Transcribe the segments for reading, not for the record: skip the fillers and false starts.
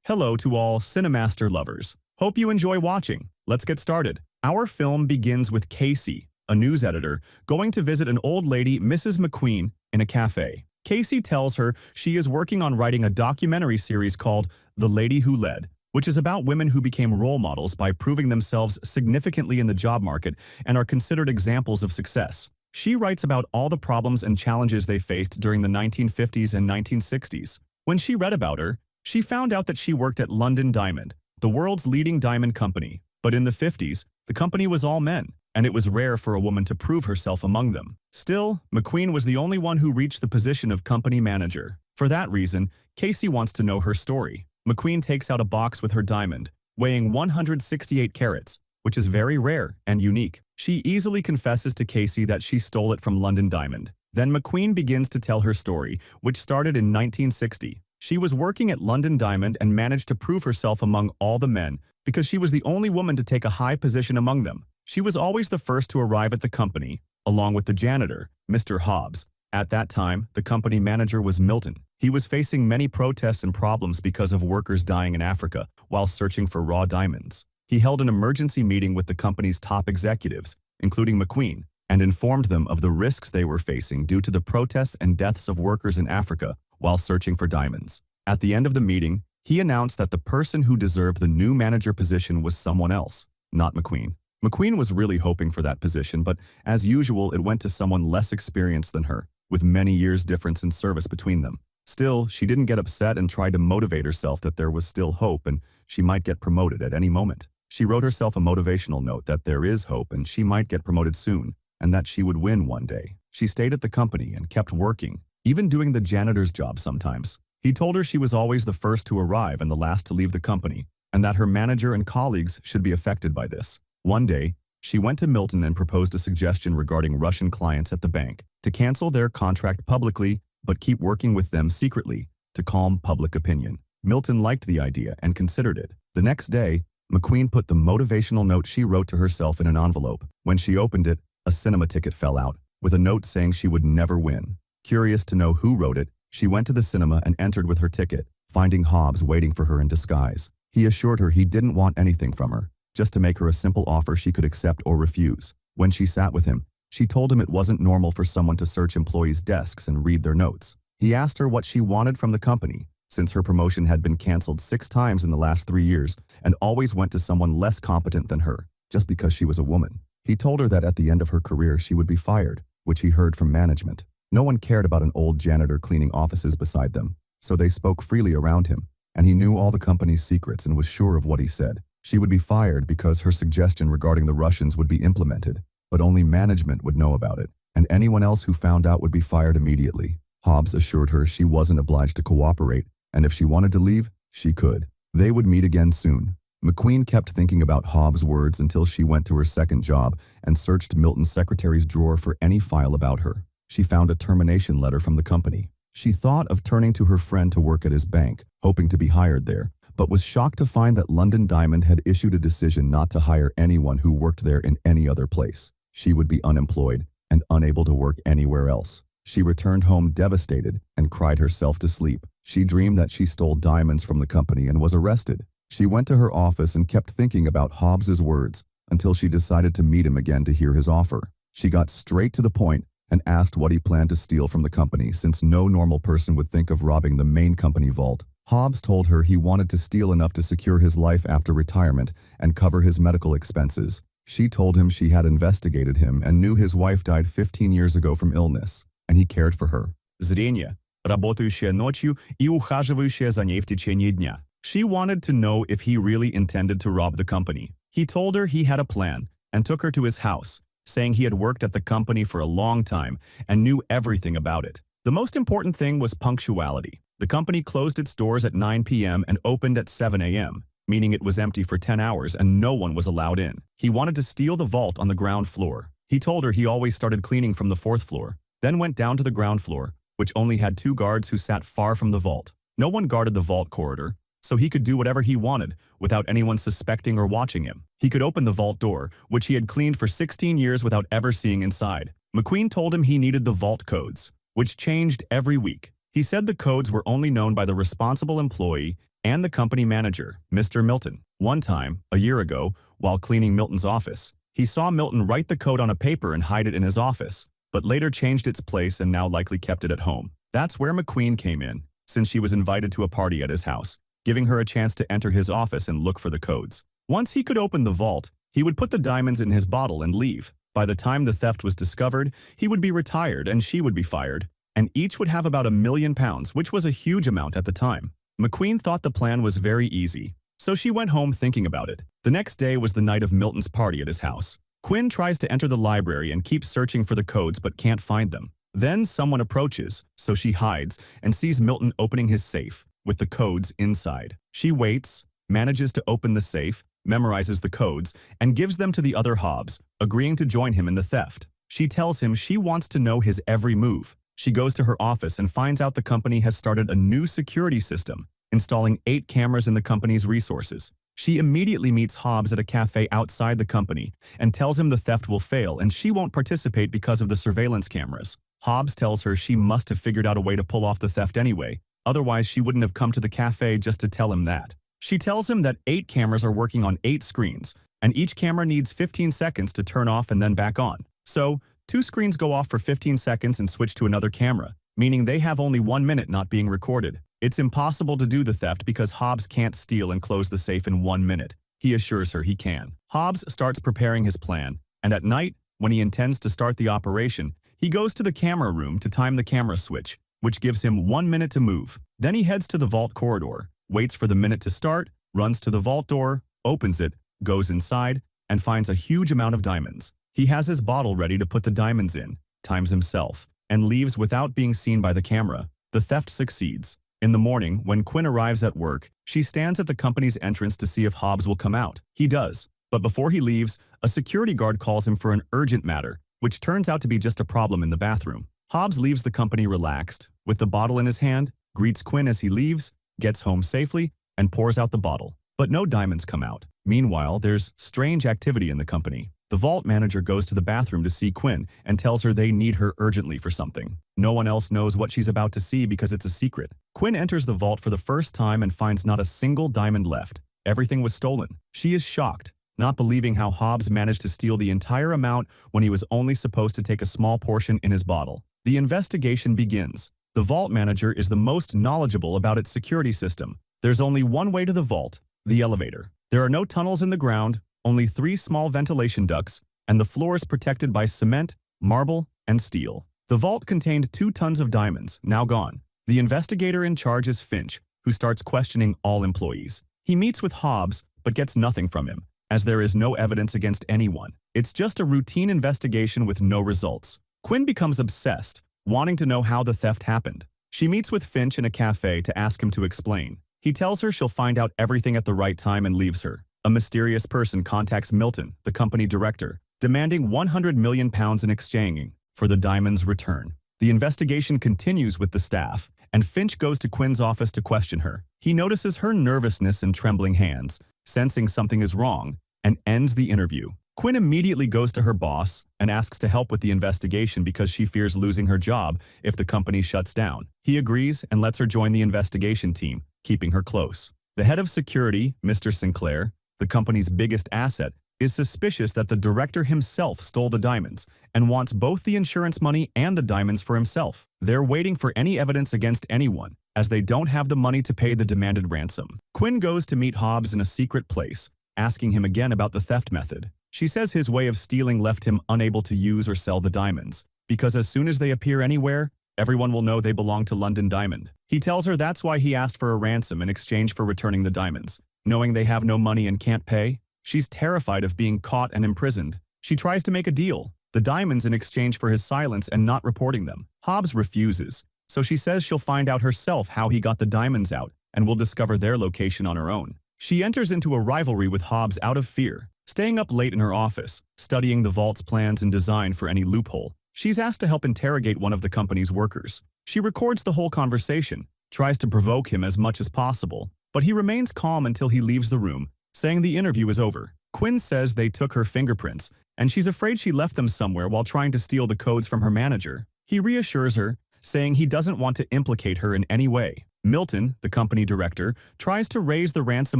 Hello to all CENIMASTER lovers. Hope you enjoy watching. Let's get started. Our film begins with Casey, a news editor, going to visit an old lady, Mrs. McQueen, in a cafe. Casey tells her she is working on writing a documentary series called The Lady Who Led, which is about women who became role models by proving themselves significantly in the job market and are considered examples of success. She writes about all the problems and challenges they faced during the 1950s and 1960s. When she read about her, she found out that she worked at London Diamond, the world's leading diamond company. But in the 50s, the company was all men, and it was rare for a woman to prove herself among them. Still, McQueen was the only one who reached the position of company manager. For that reason, Casey wants to know her story. McQueen takes out a box with her diamond, weighing 168 carats, which is very rare and unique. She easily confesses to Casey that she stole it from London Diamond. Then McQueen begins to tell her story, which started in 1960. She was working at London Diamond and managed to prove herself among all the men because she was the only woman to take a high position among them. She was always the first to arrive at the company, along with the janitor, Mr. Hobbs. At that time, the company manager was Milton. He was facing many protests and problems because of workers dying in Africa while searching for raw diamonds. He held an emergency meeting with the company's top executives, including McQueen, and informed them of the risks they were facing due to the protests and deaths of workers in Africa while searching for diamonds. At the end of the meeting, he announced that the person who deserved the new manager position was someone else, not McQueen. McQueen was really hoping for that position, but as usual, it went to someone less experienced than her, with many years' difference in service between them. Still, she didn't get upset and tried to motivate herself that there was still hope and she might get promoted at any moment. She wrote herself a motivational note that there is hope and she might get promoted soon, and that she would win one day. She stayed at the company and kept working, even doing the janitor's job sometimes. He told her she was always the first to arrive and the last to leave the company, and that her manager and colleagues should be affected by this. One day, she went to Milton and proposed a suggestion regarding Russian clients at the bank to cancel their contract publicly but keep working with them secretly to calm public opinion. Milton liked the idea and considered it. The next day, McQueen put the motivational note she wrote to herself in an envelope. When she opened it, a cinema ticket fell out, with a note saying she would never win. Curious to know who wrote it, she went to the cinema and entered with her ticket, finding Hobbs waiting for her in disguise. He assured her he didn't want anything from her, just to make her a simple offer she could accept or refuse. When she sat with him, she told him it wasn't normal for someone to search employees' desks and read their notes. He asked her what she wanted from the company, since her promotion had been canceled 6 times in the last 3 years and always went to someone less competent than her, just because she was a woman. He told her that at the end of her career she would be fired, which he heard from management. No one cared about an old janitor cleaning offices beside them, so they spoke freely around him, and he knew all the company's secrets and was sure of what he said. She would be fired because her suggestion regarding the Russians would be implemented, but only management would know about it, and anyone else who found out would be fired immediately. Hobbs assured her she wasn't obliged to cooperate, and if she wanted to leave, she could. They would meet again soon. McQueen kept thinking about Hobbs' words until she went to her second job and searched Milton's secretary's drawer for any file about her. She found a termination letter from the company. She thought of turning to her friend to work at his bank, hoping to be hired there, but was shocked to find that London Diamond had issued a decision not to hire anyone who worked there in any other place. She would be unemployed and unable to work anywhere else. She returned home devastated and cried herself to sleep. She dreamed that she stole diamonds from the company and was arrested. She went to her office and kept thinking about Hobbs's words until she decided to meet him again to hear his offer. She got straight to the point and asked what he planned to steal from the company, since no normal person would think of robbing the main company vault. Hobbs told her he wanted to steal enough to secure his life after retirement and cover his medical expenses. She told him she had investigated him and knew his wife died 15 years ago from illness, and he cared for her. Зрение, работающее ночью и ухаживающее за ней в течение дня. She wanted to know if he really intended to rob the company. He told her he had a plan and took her to his house, saying he had worked at the company for a long time and knew everything about it. The most important thing was punctuality. The company closed its doors at 9 p.m. and opened at 7 a.m., meaning it was empty for 10 hours and no one was allowed in. He wanted to steal the vault on the ground floor. He told her he always started cleaning from the 4th floor, then went down to the ground floor, which only had 2 guards who sat far from the vault. No one guarded the vault corridor, so he could do whatever he wanted without anyone suspecting or watching him. He could open the vault door, which he had cleaned for 16 years without ever seeing inside. McQueen told him he needed the vault codes, which changed every week. He said the codes were only known by the responsible employee and the company manager, Mr. Milton. One time, a year ago, while cleaning Milton's office, he saw Milton write the code on a paper and hide it in his office, but later changed its place and now likely kept it at home. That's where McQueen came in, since she was invited to a party at his house, giving her a chance to enter his office and look for the codes. Once he could open the vault, he would put the diamonds in his bottle and leave. By the time the theft was discovered, he would be retired and she would be fired, and each would have about £1 million, which was a huge amount at the time. McQueen thought the plan was very easy, so she went home thinking about it. The next day was the night of Milton's party at his house. Quinn tries to enter the library and keeps searching for the codes but can't find them. Then someone approaches, so she hides and sees Milton opening his safe, with the codes inside. She waits, manages to open the safe, memorizes the codes, and gives them to the other Hobbs, agreeing to join him in the theft. She tells him she wants to know his every move. She goes to her office and finds out the company has started a new security system, installing 8 cameras in the company's resources. She immediately meets Hobbs at a cafe outside the company and tells him the theft will fail and she won't participate because of the surveillance cameras. Hobbs tells her she must have figured out a way to pull off the theft anyway, otherwise she wouldn't have come to the cafe just to tell him that. She tells him that 8 cameras are working on 8 screens, and each camera needs 15 seconds to turn off and then back on. So, 2 screens go off for 15 seconds and switch to another camera, meaning they have only 1 minute not being recorded. It's impossible to do the theft because Hobbs can't steal and close the safe in 1 minute. He assures her he can. Hobbs starts preparing his plan, and at night, when he intends to start the operation, he goes to the camera room to time the camera switch, which gives him 1 minute to move. Then he heads to the vault corridor, waits for the minute to start, runs to the vault door, opens it, goes inside, and finds a huge amount of diamonds. He has his bottle ready to put the diamonds in, times himself, and leaves without being seen by the camera. The theft succeeds. In the morning, when Quinn arrives at work, she stands at the company's entrance to see if Hobbs will come out. He does, but before he leaves, a security guard calls him for an urgent matter, which turns out to be just a problem in the bathroom. Hobbs leaves the company relaxed, with the bottle in his hand, greets Quinn as he leaves, gets home safely, and pours out the bottle. But no diamonds come out. Meanwhile, there's strange activity in the company. The vault manager goes to the bathroom to see Quinn and tells her they need her urgently for something. No one else knows what she's about to see because it's a secret. Quinn enters the vault for the first time and finds not a single diamond left. Everything was stolen. She is shocked, not believing how Hobbs managed to steal the entire amount when he was only supposed to take a small portion in his bottle. The investigation begins. The vault manager is the most knowledgeable about its security system. There's only one way to the vault, the elevator. There are no tunnels in the ground, only 3 small ventilation ducts, and the floor is protected by cement, marble, and steel. The vault contained 2 tons of diamonds, now gone. The investigator in charge is Finch, who starts questioning all employees. He meets with Hobbs, but gets nothing from him, as there is no evidence against anyone. It's just a routine investigation with no results. Quinn becomes obsessed, wanting to know how the theft happened. She meets with Finch in a cafe to ask him to explain. He tells her she'll find out everything at the right time and leaves her. A mysterious person contacts Milton, the company director, demanding £100 million in exchange for the diamond's return. The investigation continues with the staff, and Finch goes to Quinn's office to question her. He notices her nervousness and trembling hands, sensing something is wrong, and ends the interview. Quinn immediately goes to her boss and asks to help with the investigation because she fears losing her job if the company shuts down. He agrees and lets her join the investigation team, keeping her close. The head of security, Mr. Sinclair, the company's biggest asset, is suspicious that the director himself stole the diamonds and wants both the insurance money and the diamonds for himself. They're waiting for any evidence against anyone, as they don't have the money to pay the demanded ransom. Quinn goes to meet Hobbs in a secret place, asking him again about the theft method. She says his way of stealing left him unable to use or sell the diamonds, because as soon as they appear anywhere, everyone will know they belong to London Diamond. He tells her that's why he asked for a ransom in exchange for returning the diamonds. Knowing they have no money and can't pay, she's terrified of being caught and imprisoned. She tries to make a deal, the diamonds in exchange for his silence and not reporting them. Hobbs refuses, so she says she'll find out herself how he got the diamonds out and will discover their location on her own. She enters into a rivalry with Hobbs out of fear, staying up late in her office, studying the vault's plans and design for any loophole. She's asked to help interrogate one of the company's workers. She records the whole conversation, tries to provoke him as much as possible, but he remains calm until he leaves the room, saying the interview is over. Quinn says they took her fingerprints, and she's afraid she left them somewhere while trying to steal the codes from her manager. He reassures her, saying he doesn't want to implicate her in any way. Milton, the company director, tries to raise the ransom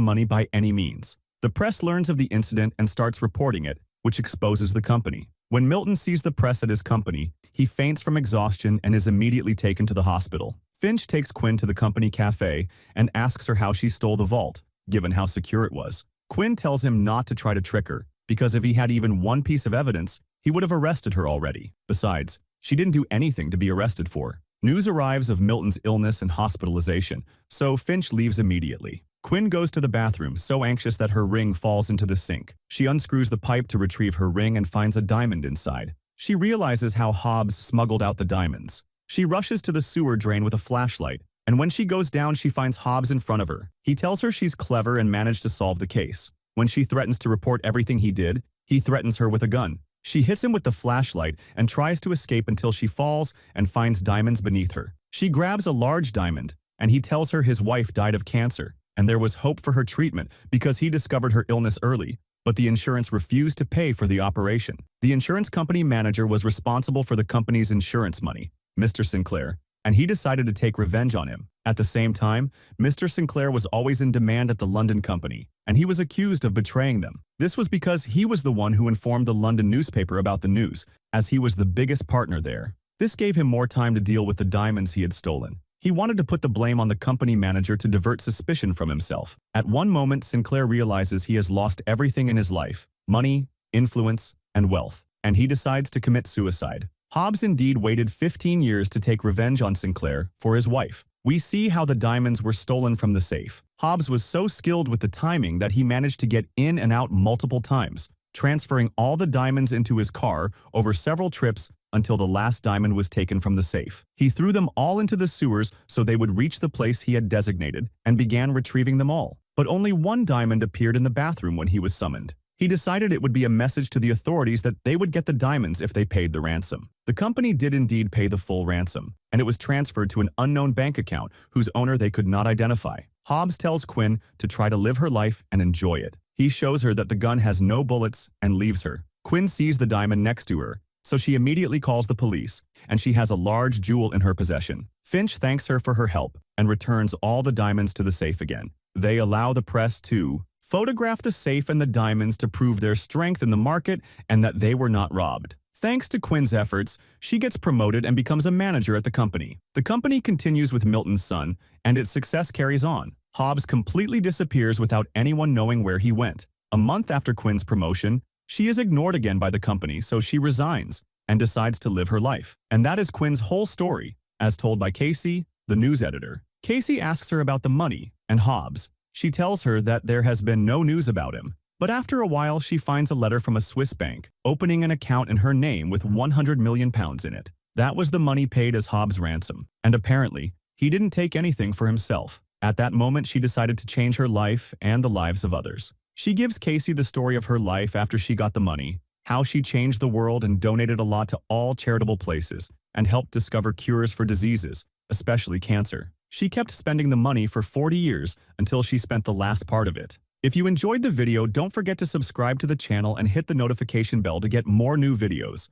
money by any means. The press learns of the incident and starts reporting it, which exposes the company. When Milton sees the press at his company, he faints from exhaustion and is immediately taken to the hospital. Finch takes Quinn to the company cafe and asks her how she stole the vault, given how secure it was. Quinn tells him not to try to trick her, because if he had even one piece of evidence, he would have arrested her already. Besides, she didn't do anything to be arrested for. News arrives of Milton's illness and hospitalization, so Finch leaves immediately. Quinn goes to the bathroom, so anxious that her ring falls into the sink. She unscrews the pipe to retrieve her ring and finds a diamond inside. She realizes how Hobbs smuggled out the diamonds. She rushes to the sewer drain with a flashlight, and when she goes down, she finds Hobbs in front of her. He tells her she's clever and managed to solve the case. When she threatens to report everything he did, he threatens her with a gun. She hits him with the flashlight and tries to escape until she falls and finds diamonds beneath her. She grabs a large diamond, and he tells her his wife died of cancer, and there was hope for her treatment because he discovered her illness early, but the insurance refused to pay for the operation. The insurance company manager was responsible for the company's insurance money, Mr. Sinclair, and he decided to take revenge on him. At the same time, Mr. Sinclair was always in demand at the London company, and he was accused of betraying them. This was because he was the one who informed the London newspaper about the news, as he was the biggest partner there. This gave him more time to deal with the diamonds he had stolen. He wanted to put the blame on the company manager to divert suspicion from himself. At one moment, Sinclair realizes he has lost everything in his life: money, influence, and wealth, and he decides to commit suicide. Hobbs indeed waited 15 years to take revenge on Sinclair for his wife. We see how the diamonds were stolen from the safe. Hobbs was so skilled with the timing that he managed to get in and out multiple times, transferring all the diamonds into his car over several trips until the last diamond was taken from the safe. He threw them all into the sewers so they would reach the place he had designated and began retrieving them all. But only one diamond appeared in the bathroom when he was summoned. He decided it would be a message to the authorities that they would get the diamonds if they paid the ransom. The company did indeed pay the full ransom, and it was transferred to an unknown bank account whose owner they could not identify. Hobbs tells Quinn to try to live her life and enjoy it. He shows her that the gun has no bullets and leaves her. Quinn sees the diamond next to her, so she immediately calls the police, and she has a large jewel in her possession. Finch thanks her for her help and returns all the diamonds to the safe again. They allow the press to photograph the safe and the diamonds to prove their strength in the market and that they were not robbed. Thanks to Quinn's efforts, she gets promoted and becomes a manager at the company. The company continues with Milton's son, and its success carries on. Hobbs completely disappears without anyone knowing where he went. A month after Quinn's promotion, she is ignored again by the company, so she resigns and decides to live her life. And that is Quinn's whole story, as told by Casey, the news editor. Casey asks her about the money and Hobbs. She tells her that there has been no news about him. But after a while, she finds a letter from a Swiss bank, opening an account in her name with £100 million in it. That was the money paid as Hobbs' ransom. And apparently, he didn't take anything for himself. At that moment, she decided to change her life and the lives of others. She gives Casey the story of her life after she got the money, how she changed the world and donated a lot to all charitable places, and helped discover cures for diseases, especially cancer. She kept spending the money for 40 years until she spent the last part of it. If you enjoyed the video, don't forget to subscribe to the channel and hit the notification bell to get more new videos.